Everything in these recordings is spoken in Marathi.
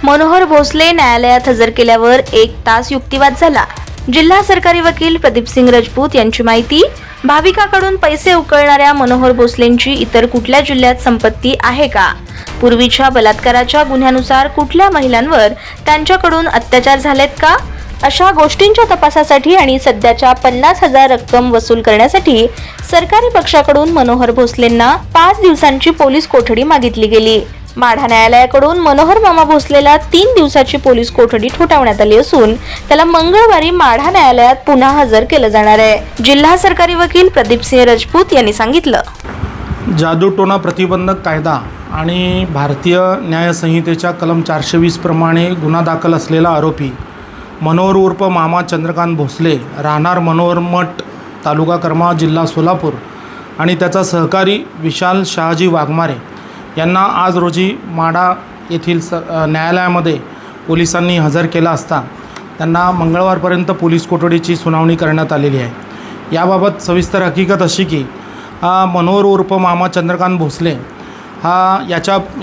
मनोहर भोसले न्यायालयात हजर केल्यावर 1 तास युक्तिवाद झाला। जिल्हा सरकारी वकील प्रदीपसिंग राजपूत यांची माहिती, भाविकाकडून पैसे उकळणाऱ्या मनोहर भोसलेंची इतर कुठल्या जिल्ह्यात संपत्ती आहे का? पूर्वीच्या बलात्काराच्या गुन्ह्यानुसार कुठल्या महिलांवर त्यांच्याकडून अत्याचार झालेत का? अशा गोष्टींच्या तपासासाठी आणि सध्याच्या 50,000 रक्कम वसूल करण्यासाठी सरकारी पक्षाकडून मनोहर भोसलेंना 5 दिवसांची पोलीस कोठडी मागितली गेली। माढा न्यायालयाकडून मनोहर मामा भोसलेला 3 दिवसाची पोलीस कोठडी ठोठावण्यात आली असून त्याला मंगळवारी माढा न्यायालयात पुन्हा हजर केलं जाणार आहे। जिल्हा सरकारी वकील प्रदीपसिंह राजपूत यांनी सांगितलं, जादूटोणा प्रतिबंधक कायदा आणि भारतीय न्याय संहितेच्या कलम 420 प्रमाणे गुन्हा दाखल असलेला आरोपी मनोहर उर्फ मामा चंद्रकांत भोसले, राहणार मनोहर मठ, तालुका करमाळा, जिल्हा सोलापूर आणि त्याचा सहकारी विशाल शहाजी वाघमारे यांना आज रोजी माढा येथील न्यायालयामध्ये पोलिसांनी हजर केला असता त्यांना मंगळवारपर्यंत पोलीस कोठडीची सुनावणी करण्यात आलेली आहे। याबाबत सविस्तर हकीकत अशी की मनोहर उर्फ मामा चंद्रकांत भोसले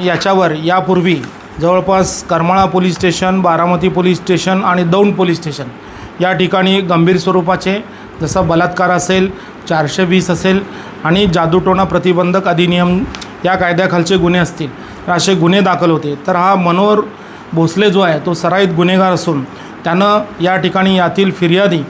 याच्यावर यापूर्वी जवळपास Karmala police station, Baramati police station आणि दौंड पोलीस स्टेशन या ठिकाणी गंभीर स्वरूपाचे जसं बलात्कार असेल, 420 असेल आणि जादूटोणा प्रतिबंधक अधिनियम या कायद्याखालचे गुन्हे असतील तर असे गुन्हे दाखल होते। तर हा मनोहर भोसले जो आहे तो सराईत गुन्हेगार असून त्यानं या ठिकाणी यातील फिर्यादी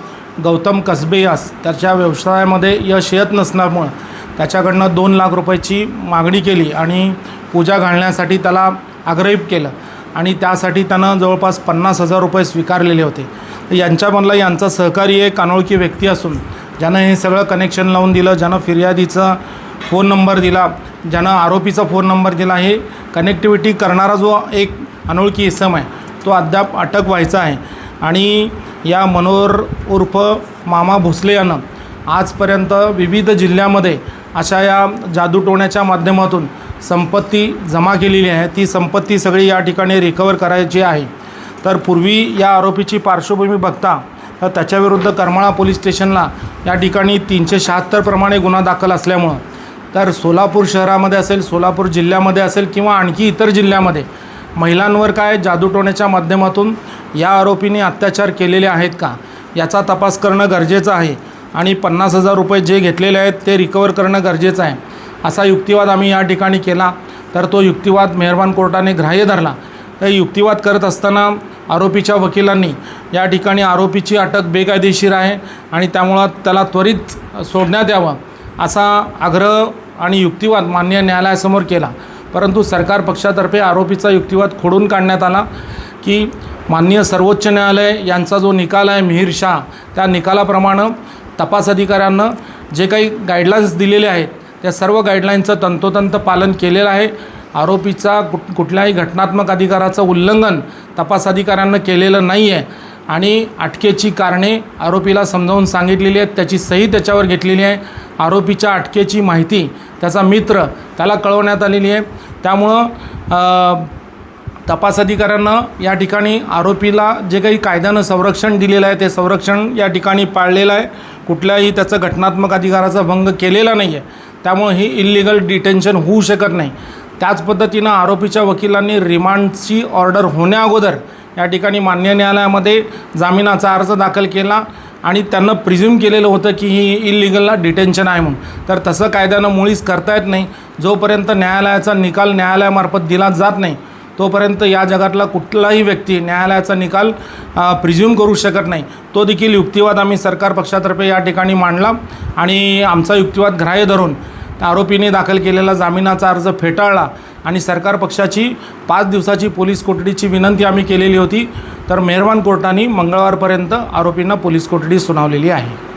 गौतम कसबे यास त्याच्या व्यवसायामध्ये यश येत नसल्यामुळं त्याच्याकडनं 2 लाख रुपयाची मागणी केली आणि पूजा घालण्यासाठी त्याला आग्रहित केलं आणि त्यासाठी त्यानं जवळपास 50,000 रुपये स्वीकारलेले होते। यांच्यामधला यांचा सहकारी एक अनोळखी व्यक्ती असून ज्यानं हे सगळं कनेक्शन लावून दिलं, ज्यानं फिर्यादीचा फोन नंबर दिला, ज्यानं आरोपीचा फोन नंबर दिला, हे कनेक्टिव्हिटी करणारा जो एक अनोळखी इसम आहे तो अद्याप अटक व्हायचा आहे। आणि या मनोहर उर्फ मामा भोसले यानं आजपर्यंत विविध जिल्ह्यामध्ये अशा या जादूटोण्याच्या माध्यमातून संपत्ती जमा केलेली आहे। ती संपत्ती सगळी या ठिकाणी रिकवर करायची आहे। तर पूर्वी या आरोपीची पार्श्वभूमी बघता तर त्याच्याविरुद्ध करमाळा पोलीस स्टेशनला या ठिकाणी 376 प्रमाणे गुन्हा दाखल असल्यामुळं तर सोलापूर शहरामध्ये असेल, सोलापूर जिल्ह्यामध्ये असेल किंवा आणखी इतर जिल्ह्यामध्ये महिलांवर काय जादूटोण्याच्या माध्यमातून या आरोपींनी अत्याचार केलेले आहेत का याचा तपास करणं गरजेचं आहे आणि 50,000 रुपये जे घेतलेले आहेत ते रिकवर करणं गरजेचं आहे। असा युक्तिवाद आम्ही या ठिकाणी केला तर तो युक्तिवाद मेहरबान कोर्टाने ग्राह्य धरला। तर युक्तिवाद करत असताना आरोपीच्या वकिलांनी या ठिकाणी आरोपीची अटक बेकायदेशीर आहे आणि त्यामुळं त्याला त्वरित सोडण्यात यावं असा आग्रह आणि युक्तिवाद मान्य न्यायालयासमोर केला। परंतु सरकार पक्षातर्फे आरोपीचा युक्तिवाद खोडून काढण्यात आला की माननीय सर्वोच्च न्यायालय यांचा जो निकाल आहे मिहिर शाह, त्या निकालाप्रमाणे तपास अधिकाऱ्यांना जे काही गाईडलाईन्स दिलेले आहेत त्या सर्व गाईडलाईनचं तंतोतंत पालन केलेलं आहे। आरोपीचा कुठल्याही घटनात्मक अधिकाराचं उल्लंघन तपास अधिकाऱ्यांना केलेलं नाही आहे आणि अटकेची कारणे आरोपीला समजावून सांगितलेली आहेत, त्याची सही त्याच्यावर घेतलेली आहे। आरोपीच्या अटकेची माहिती त्याचा मित्र त्याला कळवण्यात आलेली आहे। त्यामुळं तपास अधिकाऱ्यांना या ठिकाणी आरोपीला जे काही कायद्यानं संरक्षण दिलेलं आहे ते संरक्षण या ठिकाणी पाळलेलं आहे, कुठल्याही त्याचं घटनात्मक अधिकाराचा भंग केलेला नाही आहे। त्यामुळे ही इल्लीगल डिटेन्शन होऊ शकत नाही। त्याच पद्धतीनं आरोपीच्या वकिलांनी रिमांडची ऑर्डर होण्याअगोदर या ठिकाणी मान्य न्यायालयामध्ये जामिनाचा अर्ज दाखल केला आणि त्यांना प्रिझ्यूम केलेलं होतं की ही इल्लीगलला डिटेन्शन आहे म्हणून। तर तसं कायद्यानं मुळीच करता येत नाही। जोपर्यंत न्यायालयाचा निकाल न्यायालयामार्फत दिला जात नाही तोपर्यंत या जगातला कुठलाही व्यक्ती न्यायालयाचा निकाल प्रिझ्यूम करू शकत नाही। तो देखील युक्तिवाद आम्ही सरकार पक्षातर्फे या ठिकाणी मांडला आणि आमचा युक्तिवाद ग्राह्य धरून आरोपीने दाखल केलेला जामिनाचा अर्ज फेटाळला आणि सरकार पक्षाची 5 दिवसाची पोलीस कोठडीची विनंती आम्ही केलेली होती। तर मेहरबान कोर्टाने मंगळवारपर्यंत आरोपींना पोलीस कोठडी सुनावलेली आहे।